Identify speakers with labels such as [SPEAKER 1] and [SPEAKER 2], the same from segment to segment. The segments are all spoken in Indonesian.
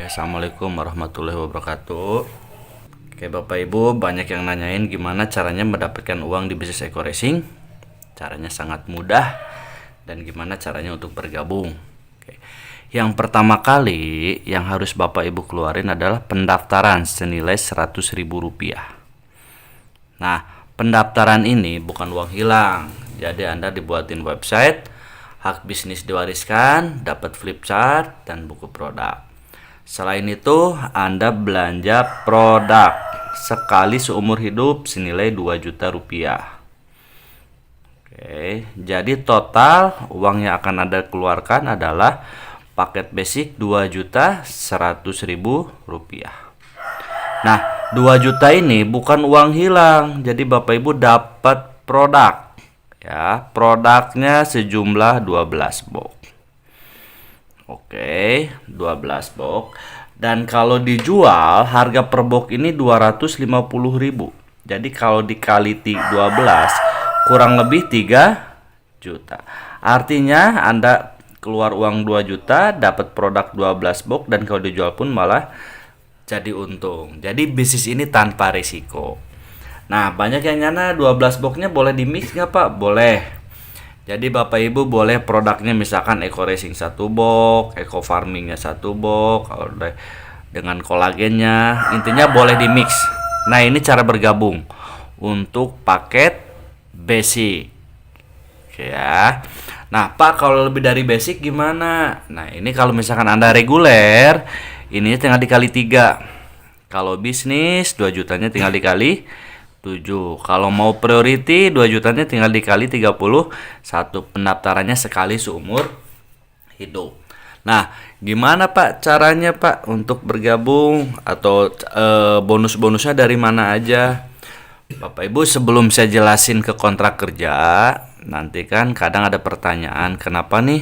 [SPEAKER 1] Assalamualaikum warahmatullahi wabarakatuh. Oke, Bapak Ibu, banyak yang nanyain gimana caranya mendapatkan uang di bisnis Eko Racing. Caranya sangat mudah dan gimana caranya untuk bergabung. Oke. Yang pertama kali yang harus Bapak Ibu keluarin adalah pendaftaran senilai Rp100.000. Nah, pendaftaran ini bukan uang hilang. Jadi Anda dibuatin website, hak bisnis diwariskan, dapat flip chart dan buku produk. Selain itu, Anda belanja produk sekali seumur hidup senilai Rp2 juta. Oke, jadi total uang yang akan Anda keluarkan adalah paket basic Rp2.100.000. Nah, 2 juta ini bukan uang hilang. Jadi Bapak Ibu dapat produk. Ya, produknya sejumlah 12 box. Oke, 12 box. Dan kalau dijual harga per box ini 250.000. Jadi kalau dikali 12 kurang lebih 3 juta. Artinya Anda keluar uang 2 juta dapat produk 12 box dan kalau dijual pun malah jadi untung. Jadi bisnis ini tanpa risiko. Nah, banyak yang nyana 12 boxnya boleh di mix nggak Pak? Boleh. Jadi Bapak Ibu boleh produknya misalkan Eko Racing 1 box, Eko Farmingnya 1 box, kalau dengan kolagennya, intinya boleh di mix. Nah, ini cara bergabung untuk paket basic. Oke ya. Nah, Pak, kalau lebih dari basic gimana? Nah, ini kalau misalkan Anda reguler, ini tinggal dikali 3. Kalau bisnis 2 jutanya tinggal dikali 7. Kalau mau priority 2 jutanya tinggal dikali 31. Pendaftarannya sekali seumur hidup. Nah, gimana Pak caranya Pak untuk bergabung atau bonus-bonusnya dari mana aja? Bapak Ibu, sebelum saya jelasin ke kontrak kerja, nanti kan kadang ada pertanyaan, kenapa nih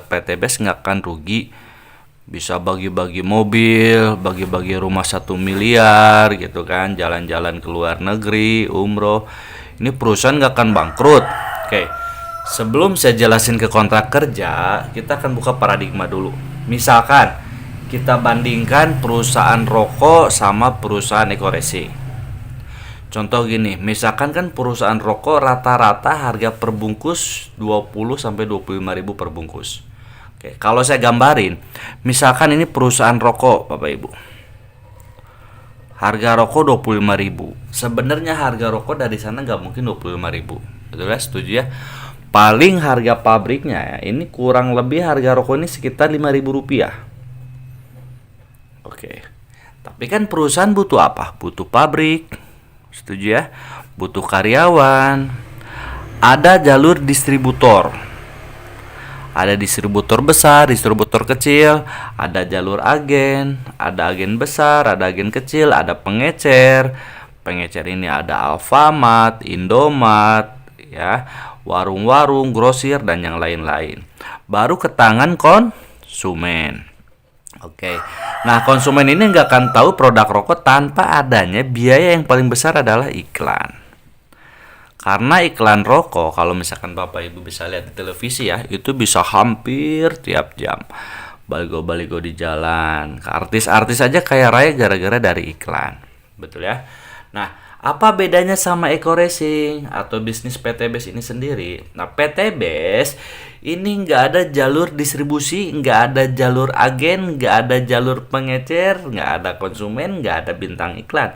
[SPEAKER 1] PTBS nggak akan rugi? Bisa bagi-bagi mobil, bagi-bagi rumah 1 miliar gitu kan, jalan-jalan ke luar negeri, umroh. Ini perusahaan nggak akan bangkrut. Oke, sebelum saya jelasin ke kontrak kerja, kita akan buka paradigma dulu. Misalkan kita bandingkan perusahaan rokok sama perusahaan Eko Racing. Contoh gini, misalkan kan perusahaan rokok rata-rata harga per bungkus 20-25 ribu per bungkus. Oke, kalau saya gambarin, misalkan ini perusahaan rokok, Bapak Ibu. Harga rokok 25.000. Sebenarnya harga rokok dari sana nggak mungkin 25.000. Betul ya? Setuju ya? Paling harga pabriknya ya, ini kurang lebih harga rokok ini sekitar Rp5.000. Oke. Tapi kan perusahaan butuh apa? Butuh pabrik. Setuju ya? Butuh karyawan. Ada jalur distributor. Ada distributor besar, distributor kecil, ada jalur agen, ada agen besar, ada agen kecil, ada pengecer. Pengecer ini ada Alfamart, Indomart, ya, warung-warung, grosir dan yang lain-lain. Baru ke tangan konsumen. Oke. Nah, konsumen ini nggak akan tahu produk rokok tanpa adanya biaya yang paling besar adalah iklan. Karena iklan rokok, kalau misalkan Bapak Ibu bisa lihat di televisi ya, itu bisa hampir tiap jam. Baligo-baligo di jalan. Artis-artis aja kaya raya gara-gara dari iklan. Betul ya? Nah, apa bedanya sama Eko Racing atau bisnis PTBS ini sendiri? Nah, PTBS ini nggak ada jalur distribusi, nggak ada jalur agen, nggak ada jalur pengecer, nggak ada konsumen, nggak ada bintang iklan.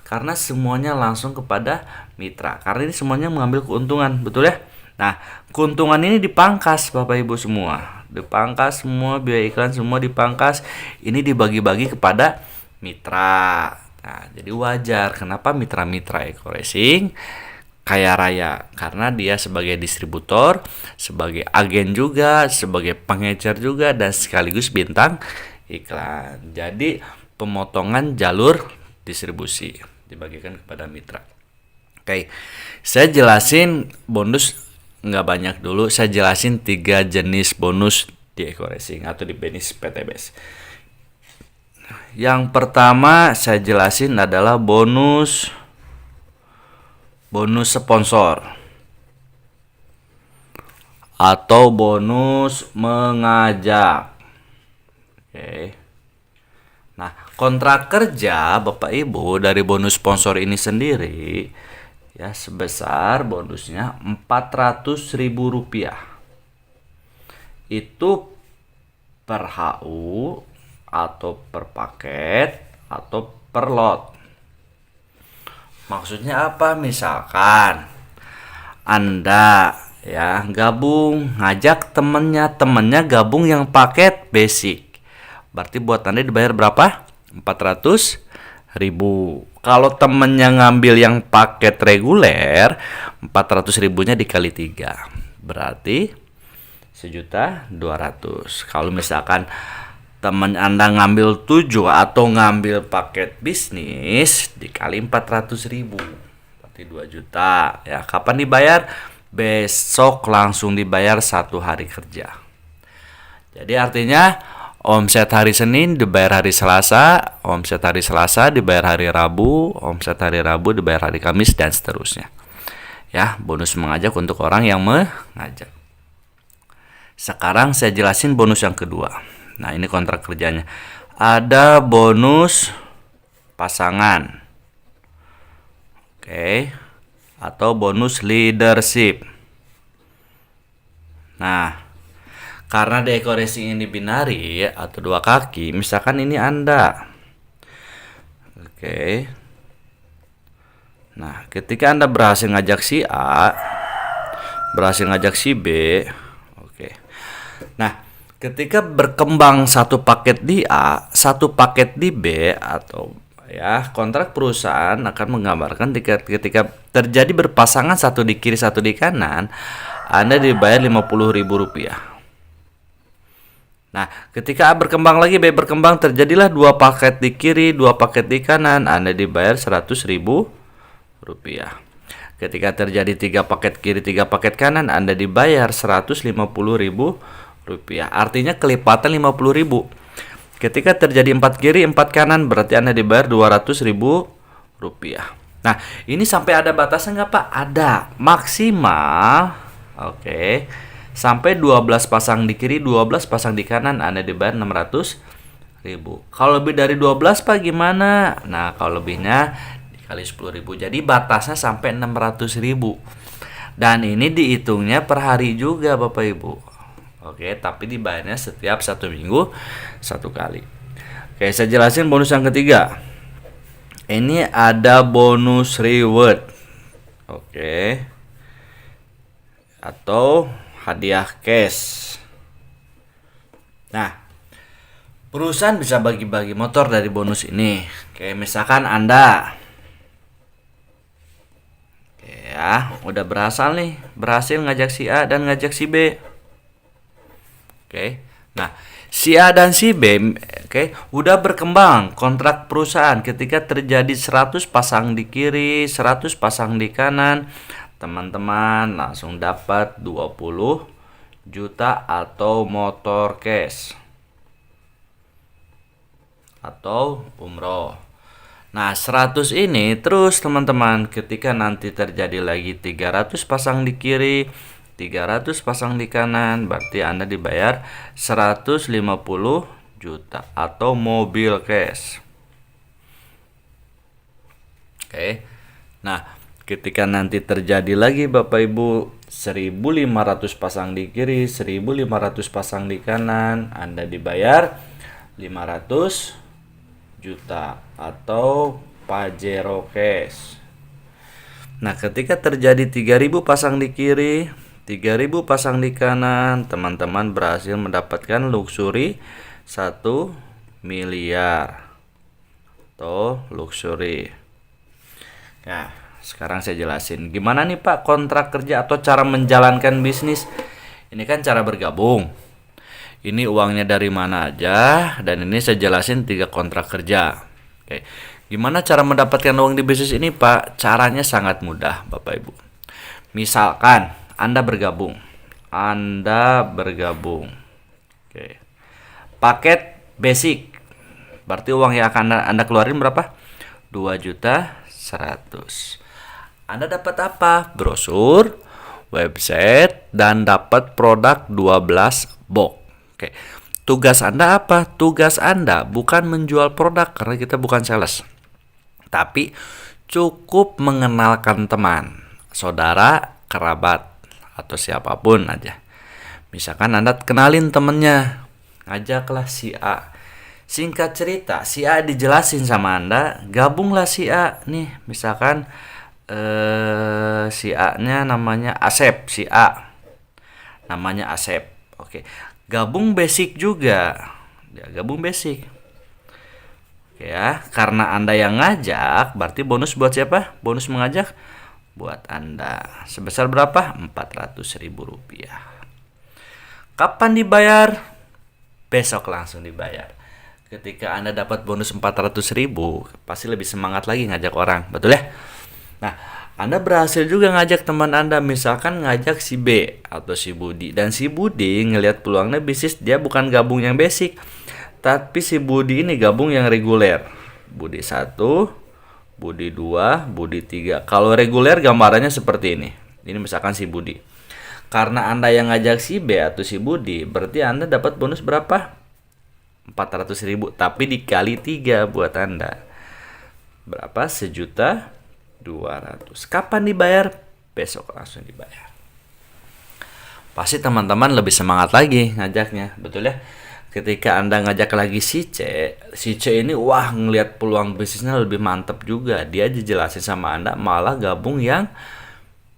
[SPEAKER 1] Karena semuanya langsung kepada mitra. Karena ini semuanya mengambil keuntungan, betul ya? Nah, keuntungan ini dipangkas Bapak Ibu semua. Dipangkas semua, biaya iklan semua dipangkas. Ini dibagi-bagi kepada mitra. Nah, jadi wajar kenapa mitra-mitra Eko Racing kaya raya. Karena dia sebagai distributor, sebagai agen juga, sebagai pengecer juga, dan sekaligus bintang iklan. Jadi pemotongan jalur distribusi dibagikan kepada mitra. Oke, saya jelasin bonus nggak banyak dulu. Saya jelasin 3 jenis bonus di Eko Racing atau di bisnis PTBS. Yang pertama saya jelasin adalah bonus sponsor atau bonus mengajak. Oke. Nah, kontrak kerja Bapak Ibu dari bonus sponsor ini sendiri ya sebesar bonusnya Rp400.000. Itu per HU atau per paket atau per lot. Maksudnya apa? Misalkan Anda ya gabung ngajak temennya gabung yang paket basic. Berarti buat Anda dibayar berapa? 400.000. Kalau temennya ngambil yang paket reguler, 400.000-nya dikali 3. Berarti 1.200.000. Kalau misalkan teman Anda ngambil 7 atau ngambil paket bisnis dikali 400.000, berarti 2 juta. Ya, kapan dibayar? Besok langsung dibayar 1 hari kerja. Jadi artinya omset hari Senin dibayar hari Selasa, omset hari Selasa dibayar hari Rabu, omset hari Rabu dibayar hari Kamis, dan seterusnya. Ya, bonus mengajak untuk orang yang mengajak. Sekarang saya jelasin bonus yang kedua. Nah, ini kontrak kerjanya. Ada bonus pasangan. Oke. Atau bonus leadership. Nah, karena dekorasi ini binari atau 2 kaki, misalkan ini Anda. Oke. Nah, ketika Anda berhasil ngajak si A, berhasil ngajak si B. Oke. Nah, ketika berkembang satu paket di A, satu paket di B, atau ya kontrak perusahaan akan menggambarkan ketika terjadi berpasangan satu di kiri satu di kanan, Anda dibayar Rp50.000. Nah, ketika A berkembang lagi, B berkembang, terjadilah 2 paket di kiri, 2 paket di kanan, Anda dibayar Rp100.000. Ketika terjadi 3 paket kiri, 3 paket kanan, Anda dibayar Rp150.000. Artinya kelipatan 50.000. Ketika terjadi 4 kiri 4 kanan, berarti Anda dibayar Rp200.000. Nah, ini sampai ada batasnya nggak Pak? Ada, maksimal. Oke. Sampai 12 pasang di kiri, 12 pasang di kanan, Anda dibayar Rp600.000. Kalau lebih dari 12 Pak gimana? Nah, kalau lebihnya dikali 10.000. Jadi batasnya sampai Rp600.000. Dan ini dihitungnya per hari juga Bapak Ibu. Oke, tapi dibayarnya setiap 1 minggu 1 kali. Oke, saya jelasin bonus yang ketiga. Ini ada bonus reward. Oke. Atau hadiah cash. Nah, perusahaan bisa bagi-bagi motor dari bonus ini. Oke, misalkan Anda ya, udah berhasil ngajak si A dan ngajak si B. Oke. Nah, si A dan si B udah berkembang kontrak perusahaan ketika terjadi 100 pasang di kiri, 100 pasang di kanan. Teman-teman langsung dapat 20 juta atau motor cash atau umroh. Nah, 100 ini terus teman-teman, ketika nanti terjadi lagi 300 pasang di kiri, 300 pasang di kanan, berarti Anda dibayar 150 juta atau mobil cash. Oke. Nah, ketika nanti terjadi lagi Bapak Ibu 1.500 pasang di kiri, 1.500 pasang di kanan, Anda dibayar 500 juta atau Pajero cash. Nah, ketika terjadi 3.000 pasang di kiri, 3.000 pasang di kanan, teman-teman berhasil mendapatkan luxury 1 miliar atau luxury. Nah, sekarang saya jelasin gimana nih Pak kontrak kerja atau cara menjalankan bisnis. Ini kan cara bergabung. Ini uangnya dari mana aja, dan ini saya jelasin 3 kontrak kerja. Oke. Gimana cara mendapatkan uang di bisnis ini Pak? Caranya sangat mudah Bapak Ibu. Misalkan Anda bergabung. Oke. Paket basic. Berarti uang yang akan Anda keluarin berapa? 2.100.000. Anda dapat apa? Brosur, website, dan dapat produk 12 box. Oke. tugas Anda apa? Tugas Anda bukan menjual produk karena kita bukan sales. Tapi cukup mengenalkan teman, saudara, kerabat, atau siapapun aja. Misalkan Anda kenalin temennya, ngajaklah si A. Singkat cerita, si A dijelasin sama Anda, gabunglah si A. Nih, misalkan si A-nya namanya Asep, si A. Namanya Asep. Oke. Gabung basic juga. Ya, gabung basic. Oke ya, karena Anda yang ngajak, berarti bonus buat siapa? Bonus mengajak buat Anda. Sebesar berapa? Rp400.000. Kapan dibayar? Besok langsung dibayar. Ketika Anda dapat bonus 400.000, pasti lebih semangat lagi ngajak orang, betul ya? Nah, Anda berhasil juga ngajak teman Anda, misalkan ngajak si B atau si Budi. Dan si Budi ngelihat peluangnya bisnis, dia bukan gabung yang basic, tapi si Budi ini gabung yang reguler. Budi 1, Budi 2, Budi 3. Kalau reguler gambarannya seperti ini. Ini misalkan si Budi. Karena Anda yang ngajak si B atau si Budi, berarti Anda dapat bonus berapa? 400.000, tapi dikali 3 buat Anda. Berapa? 1.200.000. Kapan dibayar? Besok langsung dibayar. Pasti teman-teman lebih semangat lagi ngajaknya, betul ya? Ketika Anda ngajak lagi si C ini wah ngelihat peluang bisnisnya lebih mantap juga. Dia dijelasin sama Anda malah gabung yang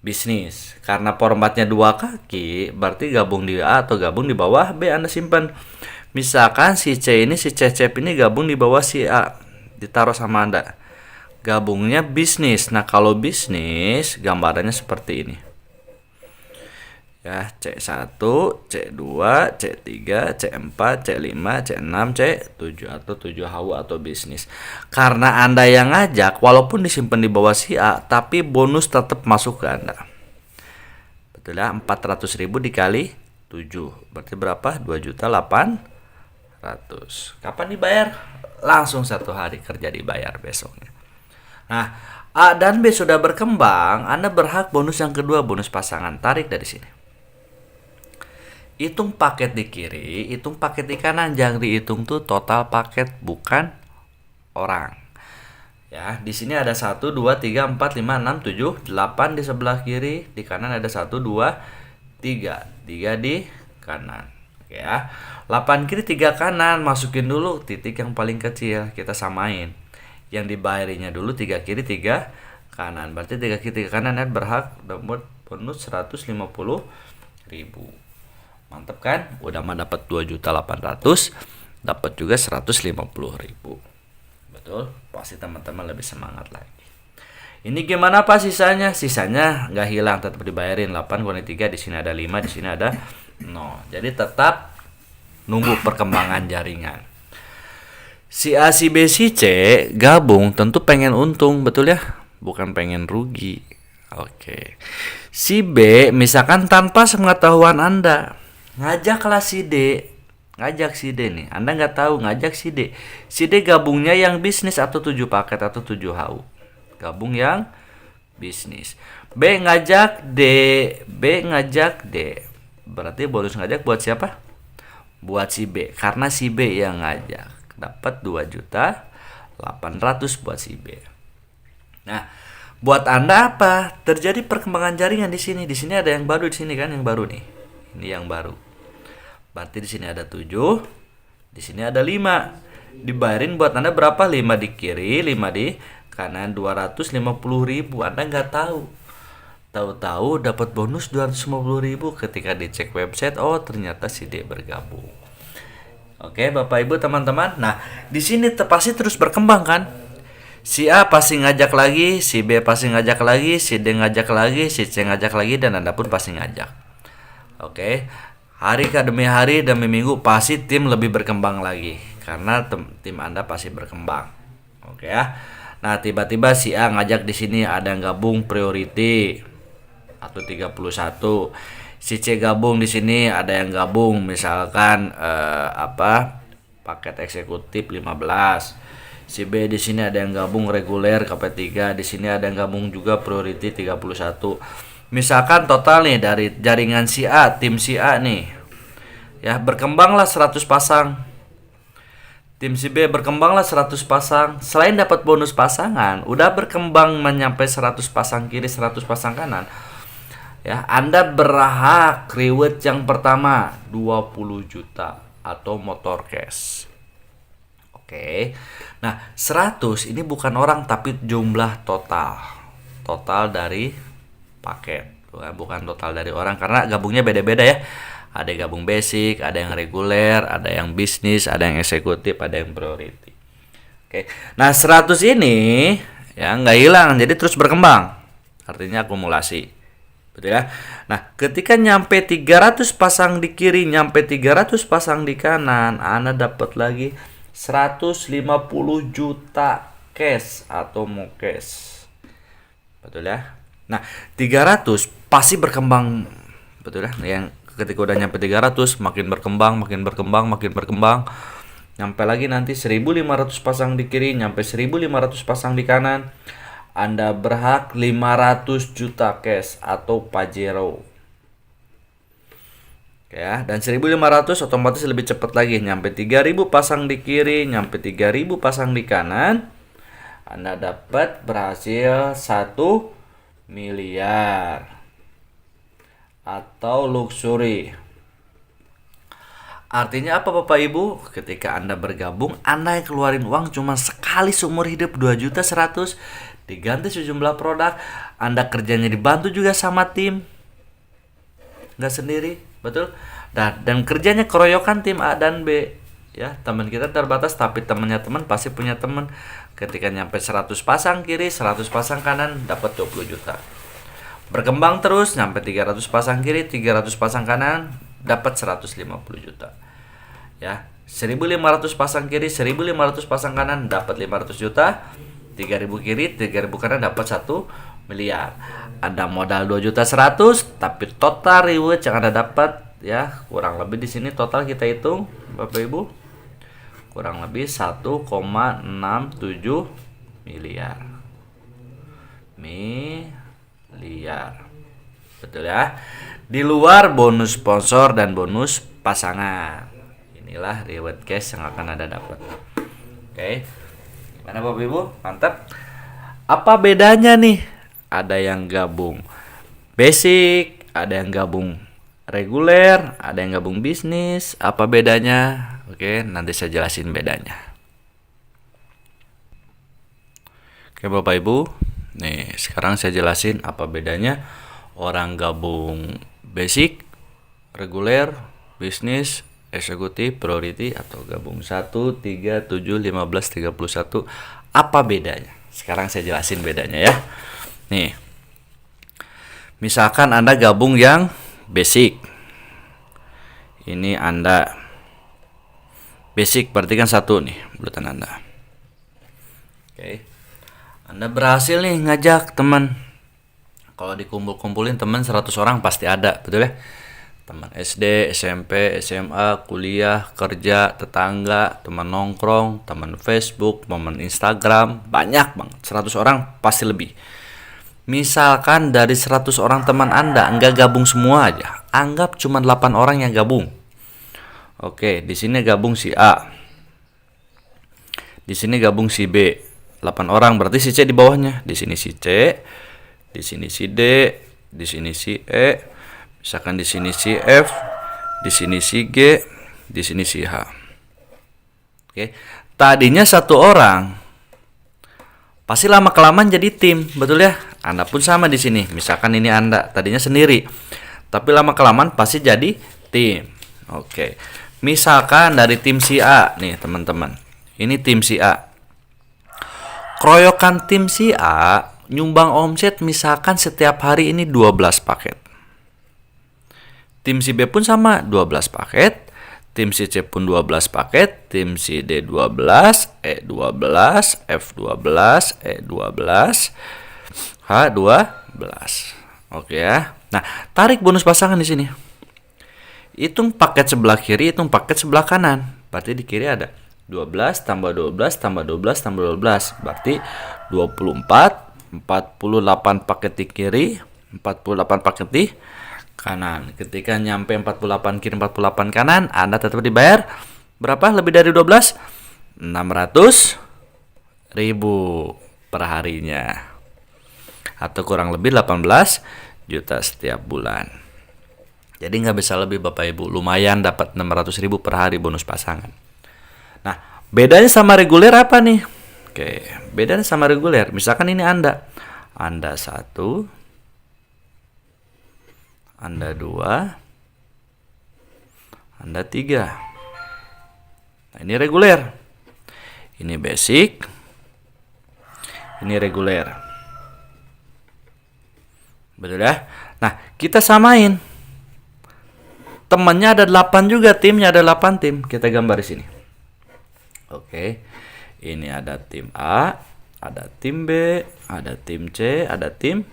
[SPEAKER 1] bisnis. Karena formatnya 2 kaki, berarti gabung di A atau gabung di bawah B Anda simpan. Misalkan si C ini, si Cecep ini gabung di bawah si A, ditaruh sama Anda. Gabungnya bisnis. Nah, kalau bisnis gambarannya seperti ini. Ya, C1, C2, C3, C4, C5, C6, C7 atau 7 HU atau bisnis. Karena Anda yang ngajak, walaupun disimpan di bawah si A, tapi bonus tetap masuk ke Anda. Betul ya, 400.000 dikali 7. Berarti berapa? 2.800.000. Kapan dibayar? Langsung 1 hari kerja dibayar besoknya. Nah, A dan B sudah berkembang, Anda berhak bonus yang kedua, bonus pasangan. Tarik dari sini. Hitung paket di kiri, hitung paket di kanan. Jangan dihitung tuh total paket, bukan orang. Ya, di sini ada 1, 2, 3, 4, 5, 6, 7, 8 di sebelah kiri. Di kanan ada 1, 2, 3. 3 di kanan. Oke ya. 8 kiri 3 kanan, masukin dulu titik yang paling kecil, kita samain. Yang dibayarinya dulu 3 kiri 3 kanan. Berarti 3 kiri 3 kanan berhak dapat bonus 150.000. Mantap kan? Udah mah dapat 2.800.000, dapat juga 150.000. Betul? Pasti teman-teman lebih semangat lagi. Ini gimana Pak sisanya? Sisanya nggak hilang, tetap dibayarin. 8 kurangi 3, di sini ada 5, di sini ada 0. Jadi tetap nunggu perkembangan jaringan. Si A, si B, si C gabung tentu pengen untung, betul ya? Bukan pengen rugi. Oke. Si B misalkan tanpa sepengetahuan Anda, ngajaklah si D. Ngajak si D nih. Anda nggak tahu, ngajak si D. Si D gabungnya yang bisnis atau 7 paket atau 7 HU. Gabung yang bisnis. B ngajak D. B ngajak D. Berarti bonus ngajak buat siapa? Buat si B. Karena si B yang ngajak. Dapat 2.800.000 buat si B. Nah, buat Anda apa? Terjadi perkembangan jaringan di sini. Di sini ada yang baru, di sini kan yang baru nih. Ini yang baru. Berarti di sini ada 7, di sini ada 5. Dibayarin buat Anda berapa? 5 di kiri, 5 di kanan, 250.000. Anda nggak tahu. Tahu-tahu dapat bonus 250.000 ketika dicek website. Oh, ternyata si D bergabung. Oke, Bapak Ibu teman-teman. Nah, di sini pasti terus berkembang kan? Si A pasti ngajak lagi, si B pasti ngajak lagi, si D ngajak lagi, si C ngajak lagi, dan Anda pun pasti ngajak. Oke. Hari demi hari demi minggu pasti tim lebih berkembang lagi karena tim Anda pasti berkembang. Oke ya. Nah, tiba-tiba si A ngajak di sini ada yang gabung priority atau 31. Si C gabung di sini ada yang gabung misalkan paket eksekutif 15. Si B di sini ada yang gabung reguler KP3, di sini ada yang gabung juga priority 31. Misalkan total nih dari jaringan si A, tim si A nih. Ya, berkembanglah 100 pasang. Tim si B berkembanglah 100 pasang. Selain dapat bonus pasangan, udah berkembang menyampai 100 pasang kiri, 100 pasang kanan. Ya, Anda berhak reward yang pertama 20 juta atau motor cash. Oke. Nah, 100 ini bukan orang tapi jumlah total. Total dari paket. Bukan total dari orang karena gabungnya beda-beda ya. Ada yang gabung basic, ada yang reguler, ada yang bisnis, ada yang eksekutif, ada yang priority. Oke. Nah, 100 ini ya nggak hilang, jadi terus berkembang. Artinya akumulasi. Betul ya? Nah, ketika nyampe 300 pasang di kiri, nyampe 300 pasang di kanan, Anda dapat lagi 150 juta cash atau mau cash. Betul ya? Nah, 300 pasti berkembang. Betul ya? Yang ketika udah nyampe 300 makin berkembang, makin berkembang, makin berkembang. Nyampe lagi nanti 1500 pasang di kiri, nyampe 1500 pasang di kanan. Anda berhak 500 juta cash atau Pajero. Ya, dan 1500 otomatis lebih cepat lagi, nyampe 3000 pasang di kiri, nyampe 3000 pasang di kanan. Anda dapat berhasil 1 miliar atau luxury. Artinya apa Bapak Ibu? Ketika Anda bergabung, Anda yang keluarin uang cuma sekali seumur hidup 2.100.000, diganti sejumlah produk. Anda kerjanya dibantu juga sama tim, nggak sendiri, betul? Dan kerjanya keroyokan tim A dan B. Ya, teman kita terbatas tapi temannya teman pasti punya teman. Ketika nyampe 100 pasang kiri, 100 pasang kanan, dapat 20 juta. Berkembang terus, nyampe 300 pasang kiri, 300 pasang kanan, dapat 150 juta. Ya, 1500 pasang kiri, 1500 pasang kanan, dapat 500 juta. 3000 kiri, 3000 kanan, dapat 1 miliar. Ada modal 2.100.000, tapi total reward yang Anda dapat ya kurang lebih di sini total kita hitung Bapak Ibu kurang lebih 1,67 miliar. Betul ya? Di luar bonus sponsor dan bonus pasangan. Inilah reward cash yang akan Anda dapat. Oke. Gimana Bapak Ibu? Mantap. Apa bedanya nih? Ada yang gabung basic, ada yang gabung reguler, ada yang gabung bisnis. Apa bedanya? Oke, nanti saya jelasin bedanya. Oke Bapak Ibu, nih sekarang saya jelasin apa bedanya orang gabung basic, reguler, bisnis, eksekutif, priority, atau gabung 1, 3, 7, 15, 31. Apa bedanya? Sekarang saya jelasin bedanya ya. Nih, misalkan Anda gabung yang basic. Ini Anda basic berarti kan 1 nih bulutan Anda. Oke. Anda berhasil nih ngajak teman. Kalau dikumpul-kumpulin teman 100 orang pasti ada, betul ya? Teman SD, SMP, SMA, kuliah, kerja, tetangga, teman nongkrong, teman Facebook, teman Instagram, banyak banget. 100 orang pasti lebih. Misalkan dari 100 orang teman Anda enggak gabung semua aja. Anggap cuma 8 orang yang gabung. Oke, di sini gabung si A. Di sini gabung si B. 8 orang berarti si C di bawahnya. Di sini si C, di sini si D, di sini si E, misalkan di sini si F, di sini si G, di sini si H. Oke. Tadinya 1 orang. Pasti lama kelamaan jadi tim, betul ya? Anda pun sama di sini. Misalkan ini Anda tadinya sendiri. Tapi lama kelamaan pasti jadi tim. Oke. Misalkan dari tim si A nih, teman-teman. Ini tim si A. Keroyokan tim si A nyumbang omset misalkan setiap hari ini 12 paket. Tim si B pun sama 12 paket. Tim si C pun 12 paket. Tim si D 12, E 12, F 12, E 12, H 12. Oke ya. Nah, tarik bonus pasangan di sini. Hitung paket sebelah kiri, hitung paket sebelah kanan. Berarti di kiri ada 12 tambah 12 tambah 12 tambah 12. Berarti 24, 48 paket di kiri, 48 paket di kanan. Ketika nyampe 48 kiri 48 kanan, Anda tetap dibayar berapa? Lebih dari 12? 600.000 per harinya. Atau kurang lebih 18 juta setiap bulan. Jadi nggak bisa lebih Bapak Ibu. Lumayan dapat 600.000 per hari bonus pasangan. Nah, bedanya sama reguler apa nih? Oke, bedanya sama reguler. Misalkan ini Anda 1, Anda 2, Anda 3. Nah, ini reguler. Ini basic. Ini reguler. Betul ya? Nah, kita samain. Temannya ada 8 juga, timnya ada 8 tim. Kita gambar di sini. Oke. Ini ada tim A, ada tim B, ada tim C, ada tim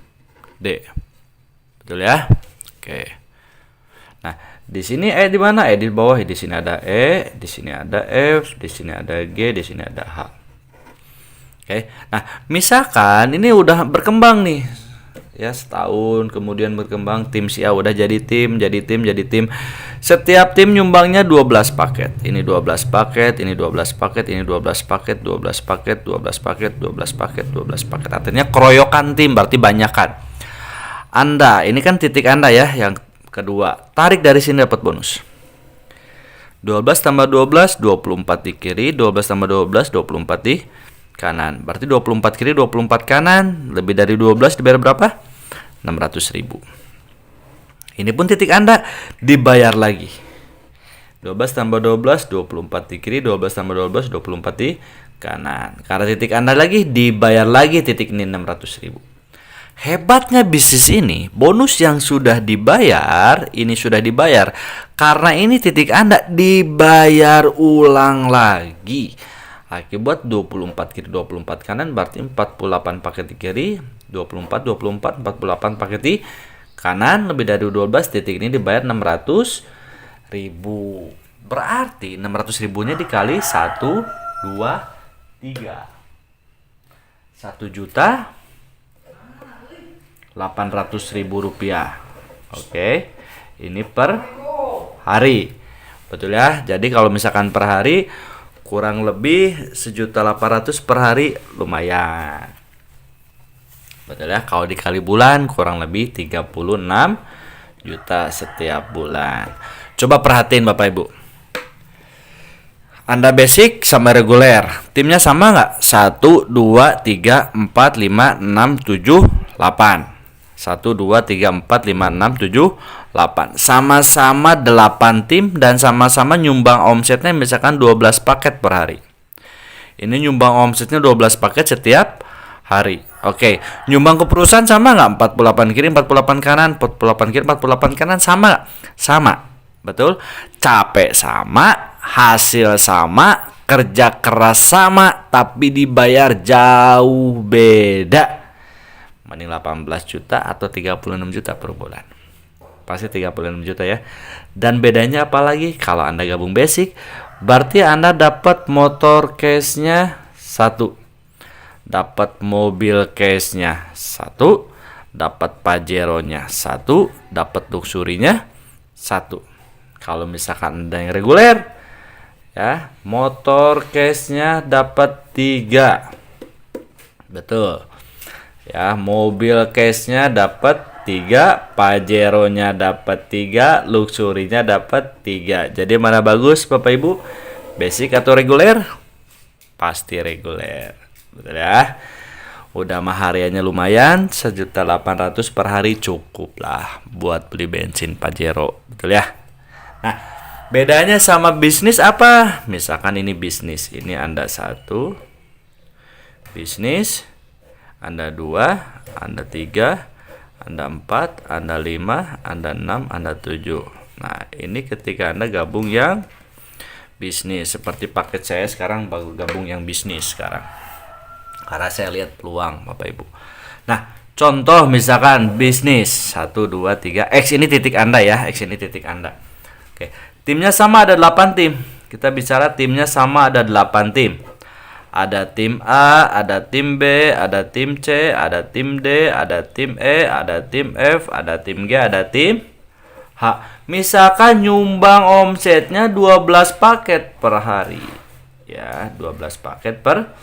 [SPEAKER 1] D. Betul ya? Oke. Nah, di sini E di mana? E di bawah. Di sini ada E, di sini ada F, di sini ada G, di sini ada H. Oke. Nah, misalkan ini udah berkembang nih. Ya, setahun kemudian berkembang, tim si A udah jadi tim. Setiap tim nyumbangnya 12 paket. Ini 12 paket, ini 12 paket, ini 12 paket, 12 paket, 12 paket, 12 paket, 12 paket. Artinya keroyokan tim, berarti banyakan. Anda, ini kan titik Anda ya, yang kedua. Tarik dari sini dapat bonus. 12 tambah 12, 24 di kiri, 12 tambah 12, 24 di kanan. Berarti 24 kiri, 24 kanan, lebih dari 12 dibayar berapa? 600.000. Ini pun titik Anda dibayar lagi. 12 tambah 12, 24 di kiri, 12 tambah 12, 24 di kanan. Karena titik Anda lagi dibayar lagi titik ini 600.000. Hebatnya bisnis ini, bonus yang sudah dibayar, ini sudah dibayar. Karena ini titik Anda dibayar ulang lagi. Akibat 24 kiri 24 kanan berarti 48 paket di kiri, 24 48 48 paket di kanan, lebih dari 12 titik ini dibayar 600.000. Berarti 600.000-nya dikali 1 2 3. 1.800.000 rupiah. Oke. Ini per hari. Betul ya? Jadi kalau misalkan per hari kurang lebih 1.800.000 per hari, lumayan. Betul ya? Kalau dikali bulan kurang lebih 36 juta setiap bulan. Coba perhatiin Bapak Ibu. Anda basic sama reguler, timnya sama nggak? 1, 2, 3, 4, 5, 6, 7, 8. 1, 2, 3, 4, 5, 6, 7, 8. Sama-sama 8 tim dan sama-sama nyumbang omsetnya misalkan 12 paket per hari. Ini nyumbang omsetnya 12 paket setiap hari. Oke, nyumbang ke perusahaan sama nggak? 48 kiri, 48 kanan, 48 kiri, 48 kanan, sama nggak? Sama. Betul? Capek sama, hasil sama, kerja keras sama, tapi dibayar jauh beda. Mending 18 juta atau 36 juta per bulan. Pasti 36 juta ya. Dan bedanya apa lagi? Kalau Anda gabung basic, berarti Anda dapat motor case-nya 1. Dapat mobil case-nya 1. Dapat Pajero-nya 1. Dapat Luxury-nya 1. Kalau misalkan Anda yang reguler, ya, motor case-nya dapat 3. Betul. Ya, mobil case-nya dapat 3, Pajero-nya dapat 3, Luxury-nya dapat 3. Jadi mana bagus Bapak Ibu? Basic atau reguler? Pasti reguler. Betul ya? Udah mah hariannya lumayan, 1.800.000 per hari cukup lah buat beli bensin Pajero. Betul ya? Nah, bedanya sama bisnis apa? Misalkan ini bisnis, ini Anda 1 bisnis, Anda 2, Anda 3, Anda 4, Anda 5, Anda 6, Anda 7. Nah, ini ketika Anda gabung yang bisnis, seperti paket saya sekarang baru gabung yang bisnis sekarang. Karena saya lihat peluang Bapak Ibu. Nah, contoh misalkan bisnis 1 2 3, X ini titik Anda ya, X ini titik Anda. Oke, timnya sama ada 8 tim. Kita bicara timnya sama ada 8 tim. Ada tim A, ada tim B, ada tim C, ada tim D, ada tim E, ada tim F, ada tim G, ada tim Misalkan nyumbang omsetnya 12 paket per hari. Ya, 12 paket per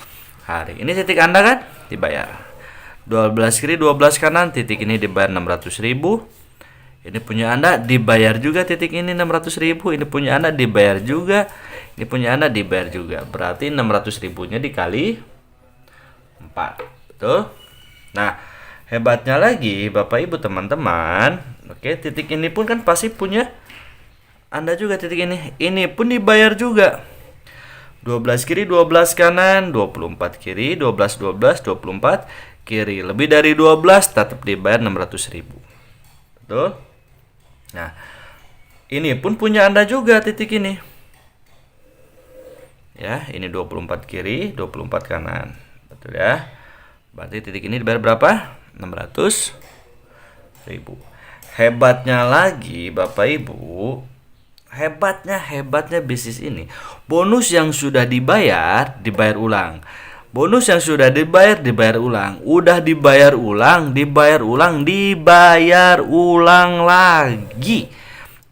[SPEAKER 1] hari. Ini titik Anda kan? Dibayar. 12 kiri, 12 kanan, titik ini dibayar 600.000. Ini punya Anda dibayar juga, titik ini 600.000. Ini punya Anda dibayar juga. Ini punya Anda dibayar juga. Berarti 600.000-nya dikali 4. Betul? Nah, hebatnya lagi Bapak Ibu teman-teman. Oke, titik ini pun kan pasti punya Anda juga, titik ini. Ini pun dibayar juga. 12 kiri, 12 kanan, 24 kiri, 12, 12, 24 kiri. Lebih dari 12 tetap dibayar 600.000. Betul? Nah, ini pun punya Anda juga, titik ini. Ya, ini 24 kiri, 24 kanan. Betul ya? Berarti titik ini dibayar berapa? 600.000. Hebatnya lagi Bapak Ibu, hebatnya bisnis ini, bonus yang sudah dibayar ulang. Bonus yang sudah dibayar ulang. Udah dibayar ulang lagi.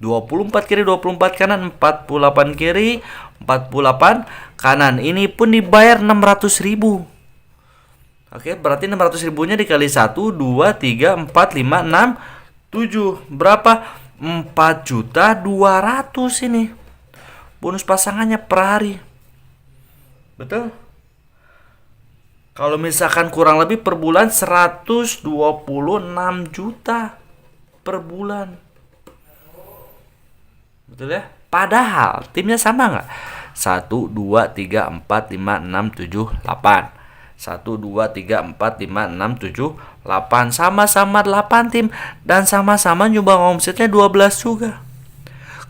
[SPEAKER 1] 24 kiri, 24 kanan, 48 kiri, 48 kanan. Ini pun dibayar 600.000. Oke, berarti 600.000-nya dikali 1, 2, 3, 4, 5, 6, 7. Berapa? 4.200.000 ini. Bonus pasangannya per hari. Betul? Kalau misalkan kurang lebih per bulan 126 juta per bulan. Betul ya? Padahal timnya sama nggak? 1, 2, 3, 4, 5, 6, 7, 8. 1, 2, 3, 4, 5, 6, 7, 8. Sama-sama 8 tim. Dan sama-sama nyumbang omsetnya 12 juga.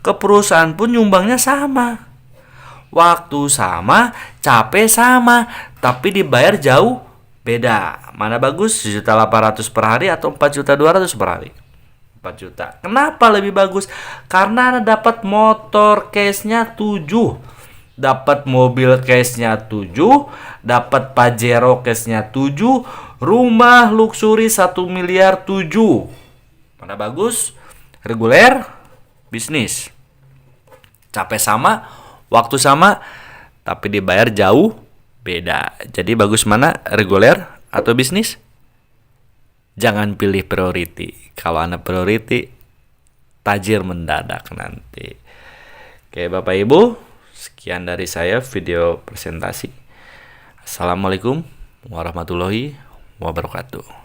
[SPEAKER 1] Ke perusahaan pun nyumbangnya sama. Waktu sama, capek sama, tapi dibayar jauh beda. Mana bagus? 1.800.000 per hari atau 4.200.000 per hari? 4 juta. Kenapa lebih bagus? Karena Anda dapat motor case-nya 7, dapat mobil case-nya 7, dapat Pajero case-nya 7, rumah luxury 1 miliar 7. Mana bagus? Reguler, bisnis. Capek sama, waktu sama, tapi dibayar jauh beda. Jadi bagus mana? Reguler atau bisnis? Jangan pilih priority. Kalau Anda priority, tajir mendadak nanti. Oke Bapak Ibu, sekian dari saya video presentasi. Assalamualaikum warahmatullahi wabarakatuh.